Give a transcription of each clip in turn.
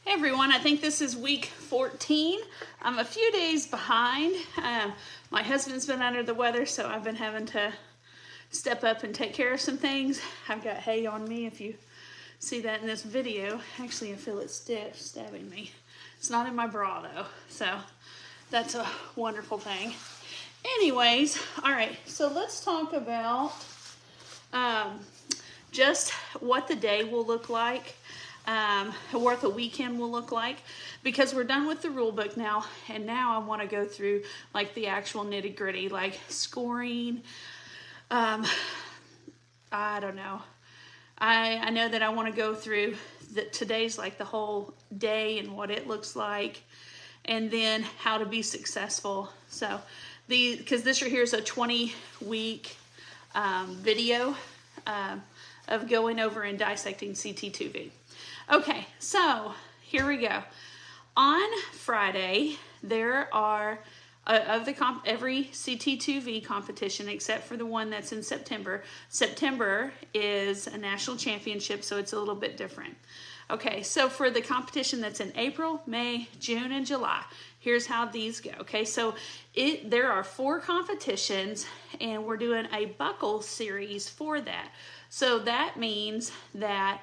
Hey everyone, I think this is week 14. I'm a few days behind. My husband's been under the weather, so I've been having to step up and take care of some things. I've got hay on me if you see that in this video. Actually, I feel it stabbing me. It's not in my bra though, so that's a wonderful thing. Anyways, all right, so let's talk about just what the day will look like. What the weekend will look like, because we're done with the rule book now, and now I want to go through like the actual nitty gritty, like scoring. I don't know. I know that I want to go through today's like the whole day and what it looks like, and then how to be successful. So because this right here is a 20-week video of going over and dissecting CT2V. Okay, so here we go. On Friday, there are every CT2V competition except for the one that's in September. September is a national championship, so it's a little bit different. Okay, so for the competition that's in April, May, June, and July, here's how these go. Okay, so there are 4 competitions, and we're doing a buckle series for that. So that means that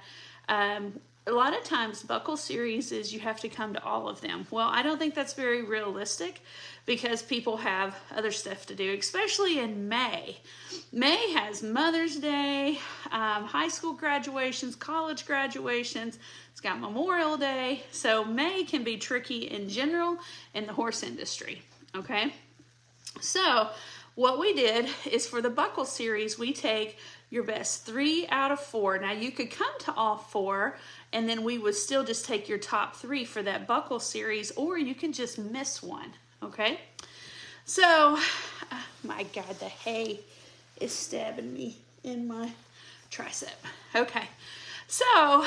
a lot of times buckle series is you have to come to all of them. Well, I don't think that's very realistic because people have other stuff to do, especially in May. May has Mother's Day, high school graduations, college graduations. It's got Memorial Day. So May can be tricky in general in the horse industry, okay? So what we did is for the buckle series, we take your best 3 out of 4. Now you could come to all 4 and then we would still just take your top 3 for that buckle series, or you can just miss one, okay? So, my God, the hay is stabbing me in my tricep. Okay, so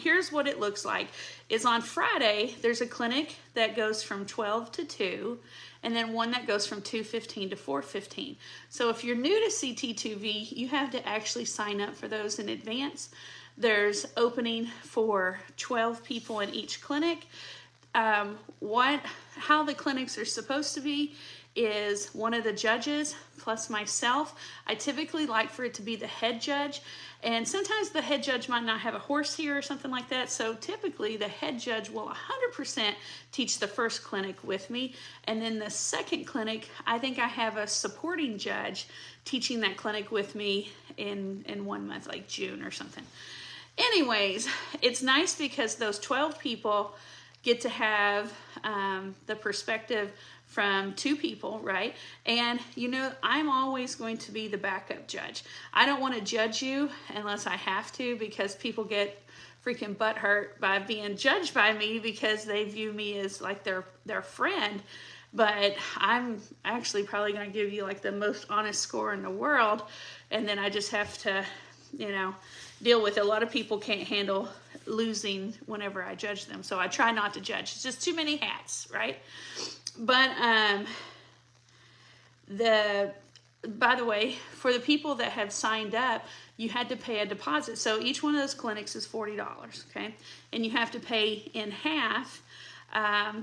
here's what it looks like. Is on Friday, there's a clinic that goes from 12 to 2, and then one that goes from 2:15 to 4:15. So if you're new to CT2V, you have to actually sign up for those in advance. There's opening for 12 people in each clinic. How the clinics are supposed to be is one of the judges plus myself. I typically like for it to be the head judge, and sometimes the head judge might not have a horse here or something like that, so typically the head judge will 100% teach the first clinic with me, and then the second clinic, I think I have a supporting judge teaching that clinic with me in 1 month, like June or something. Anyways, it's nice because those 12 people get to have the perspective from 2 people, right? And you know, I'm always going to be the backup judge. I don't want to judge you unless I have to, because people get freaking butthurt by being judged by me because they view me as like their friend. But I'm actually probably going to give you like the most honest score in the world, and then I just have to, you know, deal with it. A lot of people can't handle losing whenever I judge them, so I try not to judge. It's just too many hats, right? But by the way, for the people that have signed up, you had to pay a deposit. So each one of those clinics is $40, okay? And you have to pay in half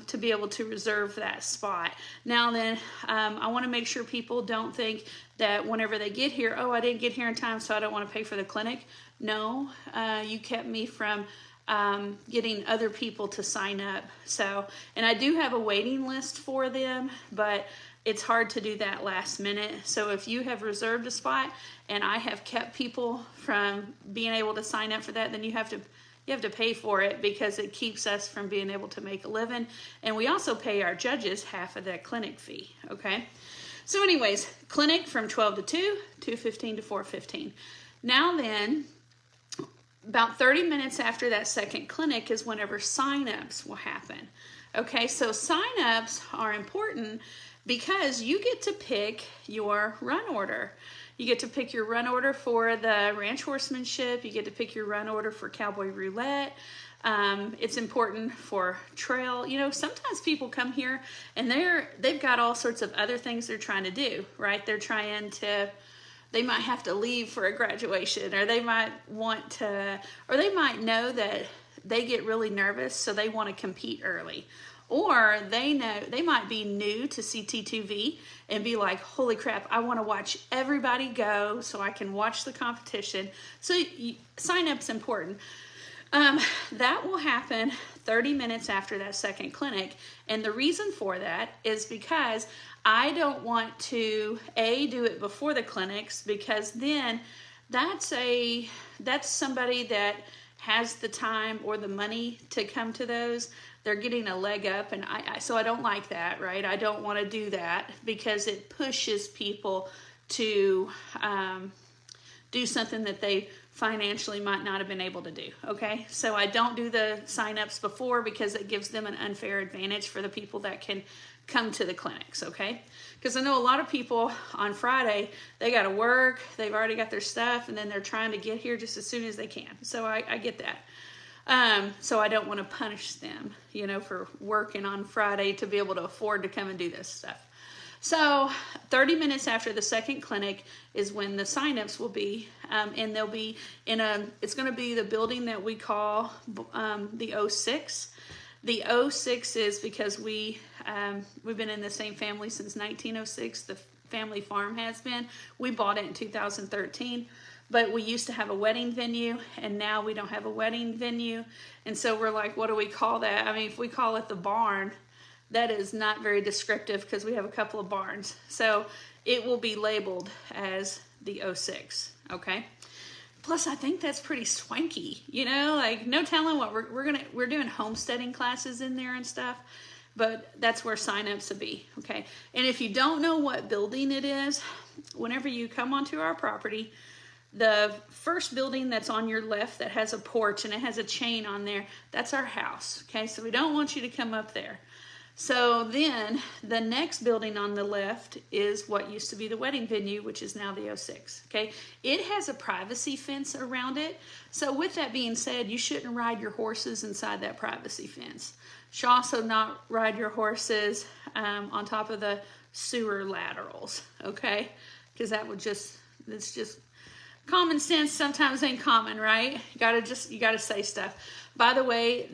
to be able to reserve that spot. Now then, I want to make sure people don't think that whenever they get here, oh, I didn't get here in time, so I don't want to pay for the clinic. No, you kept me from getting other people to sign up. So, and I do have a waiting list for them, but it's hard to do that last minute. So if you have reserved a spot and I have kept people from being able to sign up for that, then you have to pay for it, because it keeps us from being able to make a living. And we also pay our judges half of that clinic fee, okay? So anyways, clinic from 12 to 2, 2:15 to 4:15. Now then, about 30 minutes after that second clinic is whenever sign-ups will happen. Okay, so sign-ups are important because you get to pick your run order. You get to pick your run order for the ranch horsemanship. You get to pick your run order for cowboy roulette. It's important for trail. You know, sometimes people come here and they've got all sorts of other things they're trying to do, right? They might have to leave for a graduation, or they might want to, or they might know that they get really nervous, so they want to compete early. Or they know they might be new to CT2V and be like, holy crap, I want to watch everybody go so I can watch the competition. So sign up's important. That will happen 30 minutes after that second clinic. And the reason for that is because I don't want to, do it before the clinics, because then that's somebody that has the time or the money to come to those. They're getting a leg up, and so I don't like that, right? I don't want to do that because it pushes people to do something that they financially might not have been able to do, okay? So I don't do the sign-ups before because it gives them an unfair advantage for the people that can come to the clinics, okay? Because I know a lot of people on Friday, they got to work, they've already got their stuff, and then they're trying to get here just as soon as they can. So I get that. So I don't want to punish them, for working on Friday to be able to afford to come and do this stuff. So 30 minutes after the second clinic is when the signups will be, and they'll be it's going to be the building that we call the 06. The 06 is because we've been in the same family since 1906. The family farm has been. We bought it in 2013. But we used to have a wedding venue, and now we don't have a wedding venue. And so we're like, what do we call that? I mean, if we call it the barn, that is not very descriptive because we have a couple of barns. So it will be labeled as the 06, okay? Plus, I think that's pretty swanky, like no telling what we're doing homesteading classes in there and stuff, but that's where signups will be, okay? And if you don't know what building it is, whenever you come onto our property, the first building that's on your left that has a porch and it has a chain on there, that's our house, okay? So we don't want you to come up there. So then the next building on the left is what used to be the wedding venue, which is now the 06, okay? It has a privacy fence around it. So with that being said, you shouldn't ride your horses inside that privacy fence. You should also not ride your horses on top of the sewer laterals, okay? Because it's just common sense sometimes ain't common, right? You gotta say stuff. By the way,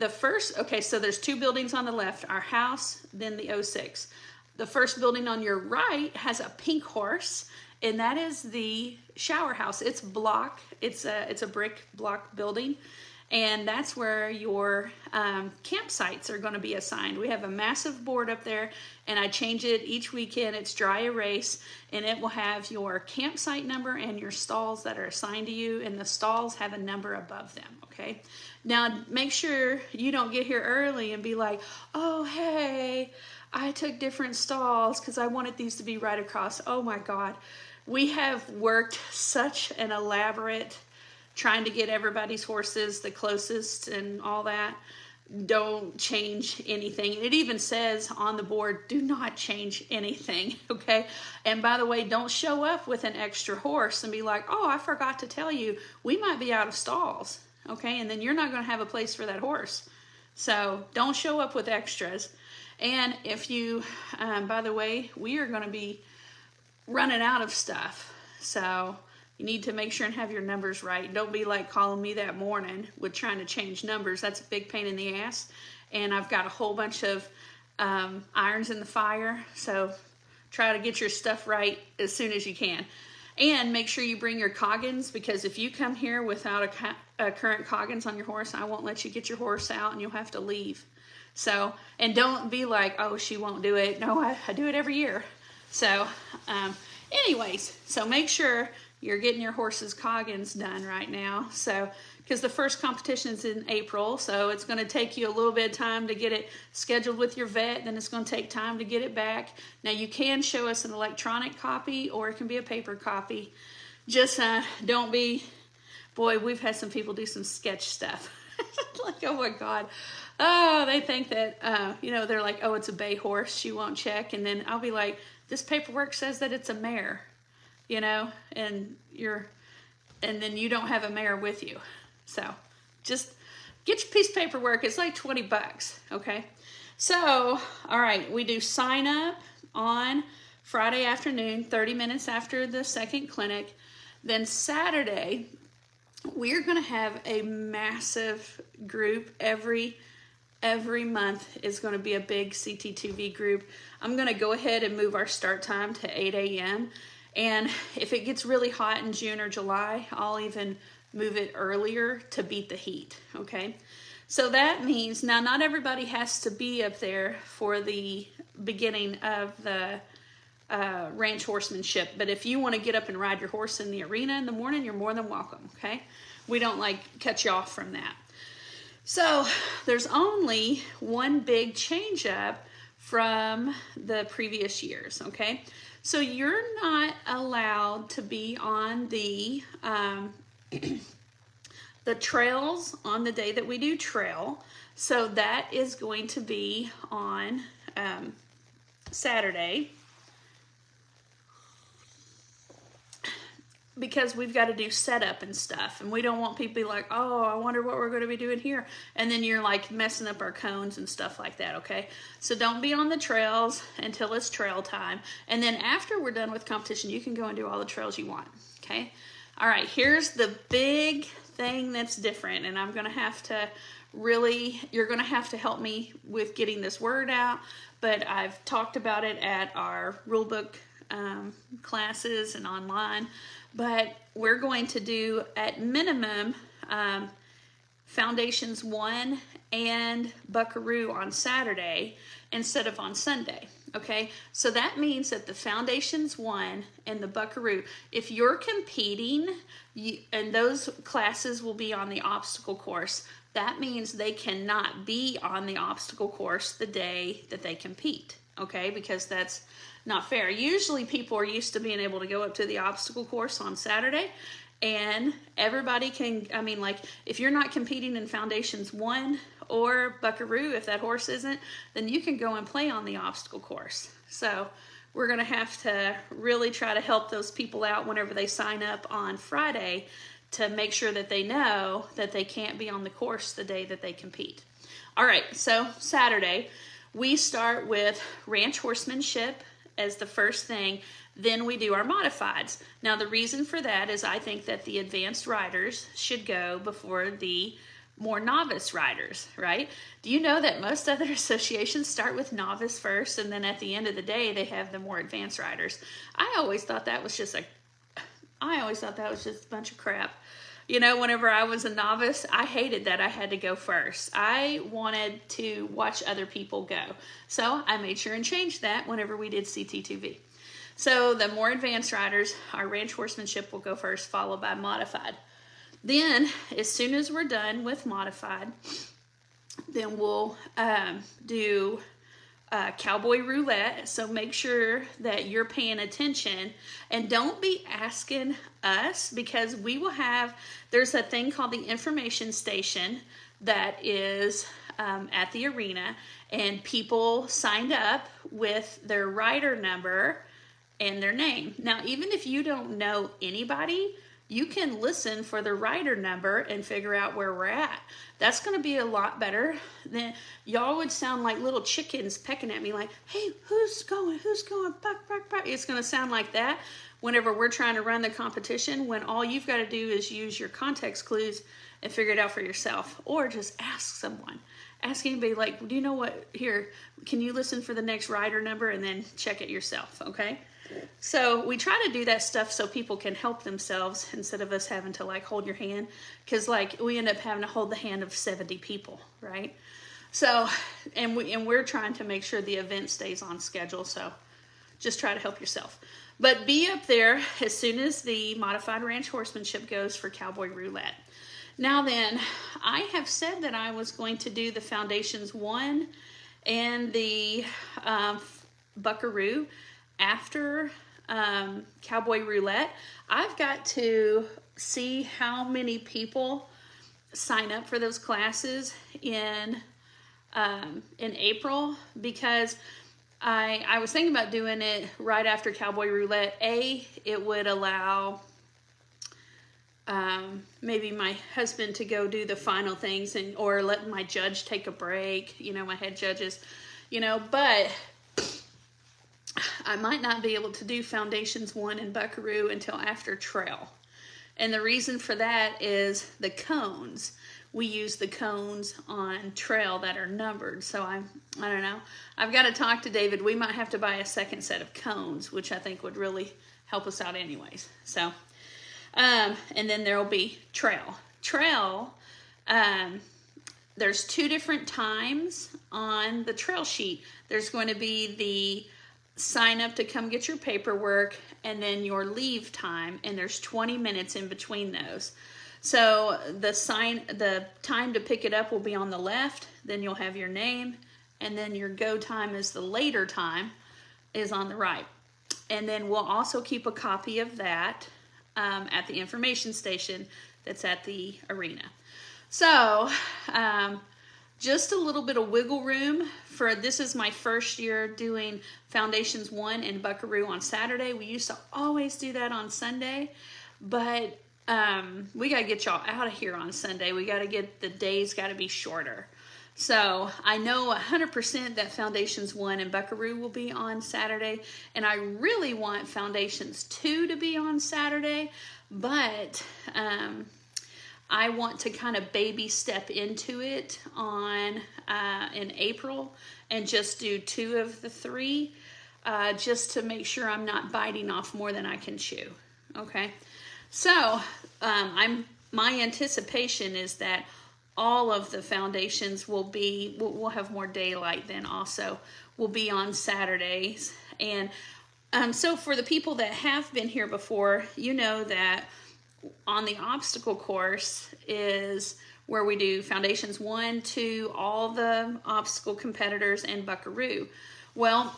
so there's two buildings on the left, our house, then the 06. The first building on your right has a pink horse, and that is the shower house. It's a brick block building, and that's where your campsites are going to be assigned. We have a massive board up there, and I change it each weekend. It's dry erase, and it will have your campsite number and your stalls that are assigned to you, and the stalls have a number above them, okay? Now, make sure you don't get here early and be like, oh, hey, I took different stalls because I wanted these to be right across. Oh, my God. We have worked such an elaborate trying to get everybody's horses the closest and all that. Don't change anything. It even says on the board, do not change anything, okay? And by the way, don't show up with an extra horse and be like, oh, I forgot to tell you, we might be out of stalls, okay? And then you're not going to have a place for that horse. So don't show up with extras. And if you, by the way, we are going to be running out of stuff. So you need to make sure and have your numbers right. Don't be like calling me that morning with trying to change numbers. That's a big pain in the ass. And I've got a whole bunch of irons in the fire. So try to get your stuff right as soon as you can. And make sure you bring your coggins, because if you come here without a current coggins on your horse, I won't let you get your horse out and you'll have to leave. So, and don't be like, oh, she won't do it. No, I do it every year. So, anyways, so make sure you're getting your horse's coggins done right now. So, because the first competition is in April, so it's going to take you a little bit of time to get it scheduled with your vet. Then it's going to take time to get it back. Now, you can show us an electronic copy, or it can be a paper copy. Just don't be, boy, we've had some people do some sketch stuff. Like, oh my God. Oh, they think that, they're like, oh, it's a bay horse. She won't check. And then I'll be like, this paperwork says that it's a mare, and then you don't have a mare with you. So just get your piece of paperwork. It's like $20, okay? So, all right, we do sign up on Friday afternoon, 30 minutes after the second clinic. Then Saturday, we're going to have a massive group. Every month is going to be a big CT2V group. I'm going to go ahead and move our start time to 8 a.m. And if it gets really hot in June or July, I'll even move it earlier to beat the heat, okay? So that means, now not everybody has to be up there for the beginning of the ranch horsemanship, but if you want to get up and ride your horse in the arena in the morning, you're more than welcome, okay? We don't cut you off from that. So there's only one big change up from the previous years, okay? So you're not allowed to be on the the trails on the day that we do trail. So that is going to be on Saturday, because we've got to do setup and stuff, and we don't want people to be like, oh, I wonder what we're going to be doing here, and then you're like messing up our cones and stuff like that, okay? So don't be on the trails until it's trail time, and then after we're done with competition, you can go and do all the trails you want, okay? All right, here's the big thing that's different, and I'm going to have to you're going to have to help me with getting this word out, but I've talked about it at our rulebook classes and online. But we're going to do, at minimum, Foundations 1 and Buckaroo on Saturday instead of on Sunday, okay? So that means that the Foundations 1 and the Buckaroo, if you're competing, and those classes will be on the obstacle course, that means they cannot be on the obstacle course the day that they compete, okay? Because that's not fair. Usually people are used to being able to go up to the obstacle course on Saturday, and everybody can, I mean, like, if you're not competing in Foundations 1 or Buckaroo, if that horse isn't, then you can go and play on the obstacle course. So we're going to have to really try to help those people out whenever they sign up on Friday to make sure that they know that they can't be on the course the day that they compete. All right, so Saturday, we start with ranch horsemanship as the first thing, then we do our modifieds. Now the reason for that is I think that the advanced riders should go before the more novice riders, right? Do you know that most other associations start with novice first, and then at the end of the day they have the more advanced riders? I always thought that was just a bunch of crap. You know, whenever I was a novice, I hated that I had to go first. I wanted to watch other people go. So I made sure and changed that whenever we did CT2V. So the more advanced riders, our ranch horsemanship will go first, followed by modified. Then, as soon as we're done with modified, then we'll do cowboy roulette. So make sure that you're paying attention and don't be asking us, because we will have, there's a thing called the information station that is at the arena, and people signed up with their rider number and their name. Now, even if you don't know anybody, you can listen for the rider number and figure out where we're at. That's going to be a lot better than, y'all would sound like little chickens pecking at me like, hey, who's going, buck, buck, buck. It's going to sound like that whenever we're trying to run the competition, when all you've got to do is use your context clues and figure it out for yourself, or just ask someone. Ask anybody, like, do you know what, here, can you listen for the next rider number and then check it yourself, okay? So we try to do that stuff so people can help themselves instead of us having to like hold your hand, because like we end up having to hold the hand of 70 people, right? So and we're trying to make sure the event stays on schedule, so just try to help yourself. But be up there as soon as the modified ranch horsemanship goes for cowboy roulette. Now then, I have said that I was going to do the Foundations 1 and the Buckaroo after cowboy roulette. I've got to see how many people sign up for those classes in April, because I was thinking about doing it right after cowboy roulette. It would allow maybe my husband to go do the final things, or let my judge take a break, you know, my head judges, you know, but I might not be able to do Foundations 1 and Buckaroo until after trail. And the reason for that is the cones. We use the cones on trail that are numbered. So I don't know. I've got to talk to David. We might have to buy a second set of cones, which I think would really help us out anyways. So, and then there will be trail. Trail, there's 2 different times on the trail sheet. There's going to be the sign up to come get your paperwork and then your leave time, and there's 20 minutes in between those. So the time to pick it up will be on the left, then you'll have your name, and then your go time is the later time is on the right. And then we'll also keep a copy of that at the information station that's at the arena. So just a little bit of wiggle room for, this is my first year doing Foundations 1 in Buckaroo on Saturday. We used to always do that on Sunday, but we got to get y'all out of here on Sunday. We got to get, the days got to be shorter. So I know 100% that Foundations 1 in Buckaroo will be on Saturday, and I really want Foundations 2 to be on Saturday, but I want to kind of baby step into it on in April and just do 2 of the 3, just to make sure I'm not biting off more than I can chew. Okay, so my anticipation is that all of the foundations will be, we'll have more daylight then also, will be on Saturdays. And so for the people that have been here before, you know that on the obstacle course is where we do Foundations 1, 2, all the obstacle competitors and Buckaroo. Well,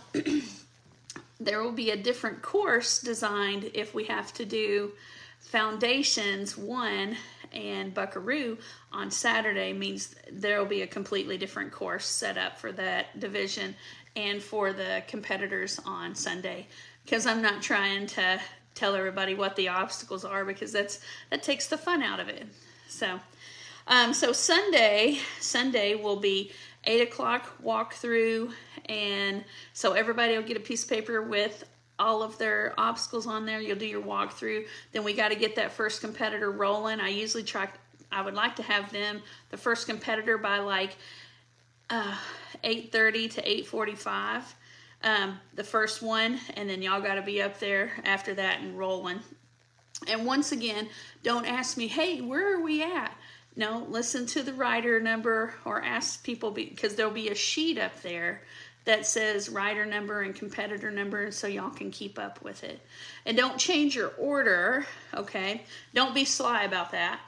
there will be a different course designed if we have to do Foundations 1 and Buckaroo on Saturday. Means there will be a completely different course set up for that division and for the competitors on Sunday, because I'm not trying to tell everybody what the obstacles are, because that takes the fun out of it. So so Sunday will be 8 o'clock walkthrough, and so everybody will get a piece of paper with all of their obstacles on there. You'll do your walkthrough. Then we got to get that first competitor rolling. I would like to have them, the first competitor, by like 8:30 to 8:45. The first one, and then y'all got to be up there after that and rolling. And once again, don't ask me, hey, where are we at? No, listen to the rider number, or ask people, because there'll be a sheet up there that says rider number and competitor number, so y'all can keep up with it. And don't change your order, okay? Don't be sly about that.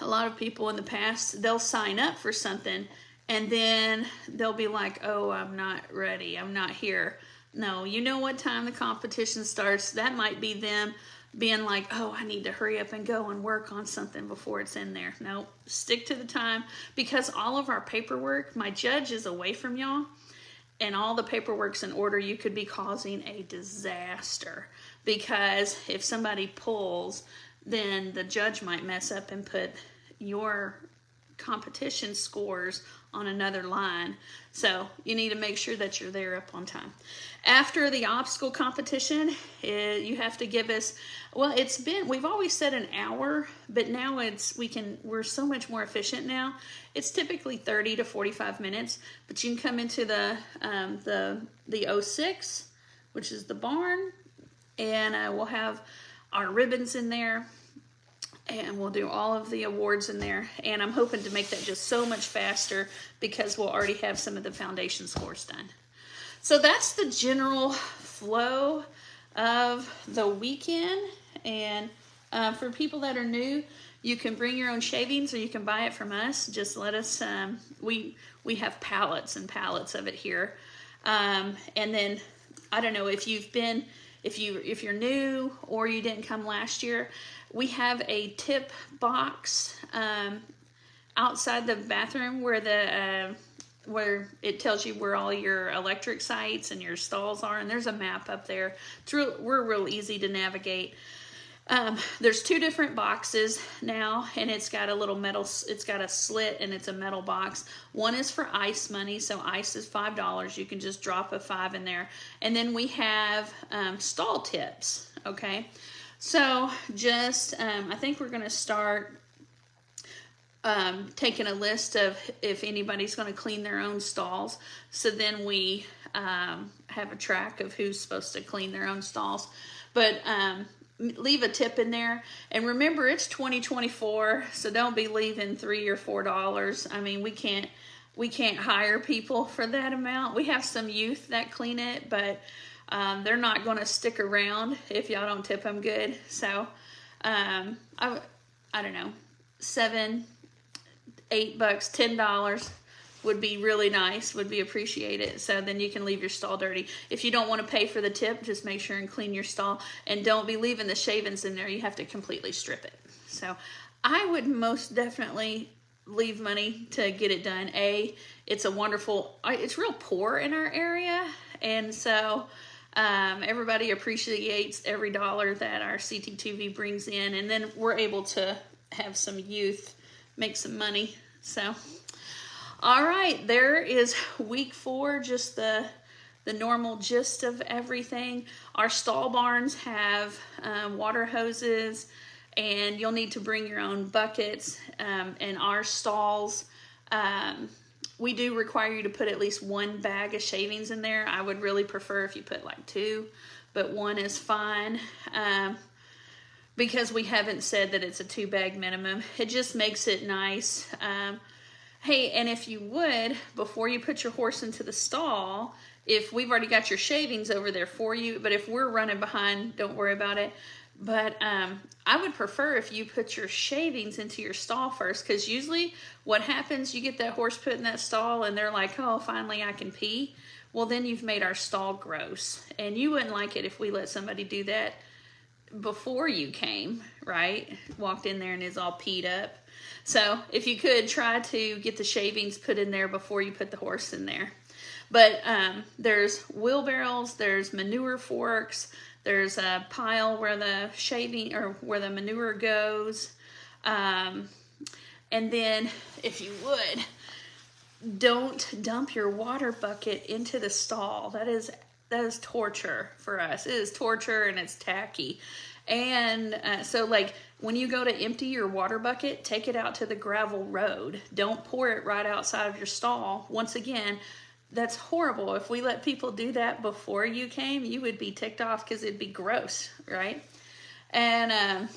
A lot of people in the past, they'll sign up for something and then they'll be like, oh, I'm not ready, I'm not here. No, you know what time the competition starts. That might be them being like, oh, I need to hurry up and go and work on something before it's in there. No, stick to the time, because all of our paperwork, my judge is away from y'all, and all the paperwork's in order. You could be causing a disaster, because if somebody pulls, then the judge might mess up and put your competition scores on another line. So you need to make sure that you're there up on time. After the obstacle competition, you have to give us, well, we've always said an hour, but now we're so much more efficient now. It's typically 30 to 45 minutes, but you can come into the 06, which is the barn, and we'll have our ribbons in there, and we'll do all of the awards in there. And I'm hoping to make that just so much faster, because we'll already have some of the foundation scores done. So that's the general flow of the weekend. And for people that are new, you can bring your own shavings, or you can buy it from us. Just let us, we have pallets and pallets of it here. And then, I don't know if if you're new or you didn't come last year, we have a tip box outside the bathroom where it tells you where all your electric sites and your stalls are, and there's a map up there. We're real easy to navigate. There's 2 different boxes now, and it's got a little metal, it's got a slit, and it's a metal box. One is for ice money, so ice is $5. You can just drop a 5 in there. And then we have stall tips, okay? So just, I think we're going to start taking a list of if anybody's going to clean their own stalls. So then we have a track of who's supposed to clean their own stalls. But leave a tip in there. And remember, it's 2024, so don't be leaving $3 or $4. I mean, we can't hire people for that amount. We have some youth that clean it, but they're not going to stick around if y'all don't tip them good. So I don't know, $7, $8, $10 would be really nice, would be appreciated. So then you can leave your stall dirty. If you don't want to pay for the tip, just make sure and clean your stall, and don't be leaving the shavings in there. You have to completely strip it. So I would most definitely leave money to get it done. It's a wonderful, it's real poor in our area, and so everybody appreciates every dollar that our CT2V brings in, and then we're able to have some youth make some money. So all right, there is week 4, just the normal gist of everything. Our stall barns have water hoses, and you'll need to bring your own buckets. And our stalls, we do require you to put at least 1 bag of shavings in there. I would really prefer if you put like 2, but 1 is fine. Because we haven't said that it's a 2-bag minimum. It just makes it nice. Hey, and if you would, before you put your horse into the stall, if we've already got your shavings over there for you, but if we're running behind, don't worry about it. But I would prefer if you put your shavings into your stall first, because usually what happens, you get that horse put in that stall and they're like, oh, finally I can pee. Well, then you've made our stall gross. And you wouldn't like it if we let somebody do that before you came, right? Walked in there and is all peed up. So if you could, try to get the shavings put in there before you put the horse in there. But there's wheelbarrows, there's manure forks, there's a pile where the shaving or where the manure goes. And then if you would, don't dump your water bucket into the stall. That is torture for us. It is torture, and it's tacky. And so like when you go to empty your water bucket, take it out to the gravel road. Don't pour it right outside of your stall. Once again, that's horrible. If we let people do that before you came, you would be ticked off because it'd be gross, right? And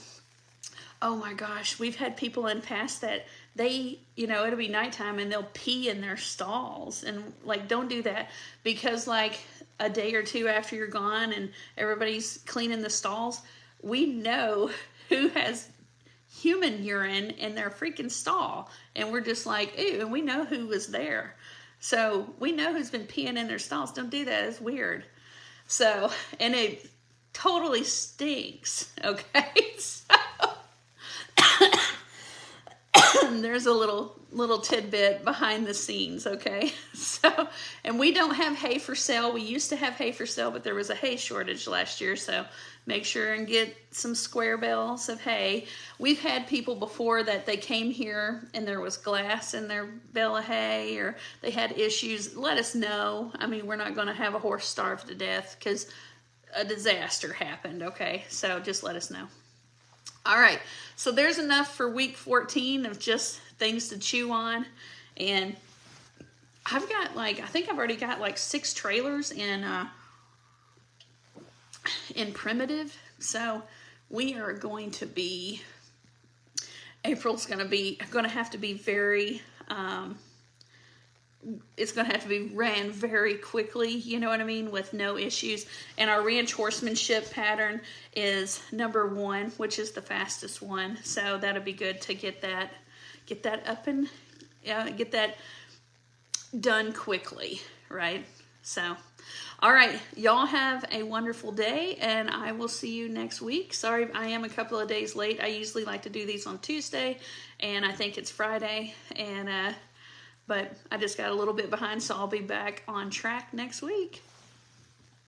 oh my gosh, we've had people in the past that they, it'll be nighttime and they'll pee in their stalls. And like, don't do that, because like a day or 2 after you're gone and everybody's cleaning the stalls, we know who has human urine in their freaking stall. And we're just like, ew, and we know who was there. So we know who's been peeing in their stalls. Don't do that. It's weird. So, and it totally stinks. Okay. So there's a little tidbit behind the scenes, okay? So, and we don't have hay for sale. We used to have hay for sale, but there was a hay shortage last year, so make sure and get some square bales of hay. We've had people before that they came here and there was glass in their bale of hay, or they had issues. Let us know. I mean, we're not going to have a horse starve to death because a disaster happened, okay? So just let us know. All right, so there's enough for week 14 of just things to chew on. And I've got I think I've already got like 6 trailers in primitive. So we are going to be, April's going to have to be very, it's going to have to be ran very quickly, you know what I mean, with no issues. And our ranch horsemanship pattern is number 1, which is the fastest one. So that'll be good to get that up and get that done quickly, right? So, all right, y'all have a wonderful day, and I will see you next week. Sorry, I am a couple of days late. I usually like to do these on Tuesday, and I think it's Friday, and but I just got a little bit behind, so I'll be back on track next week.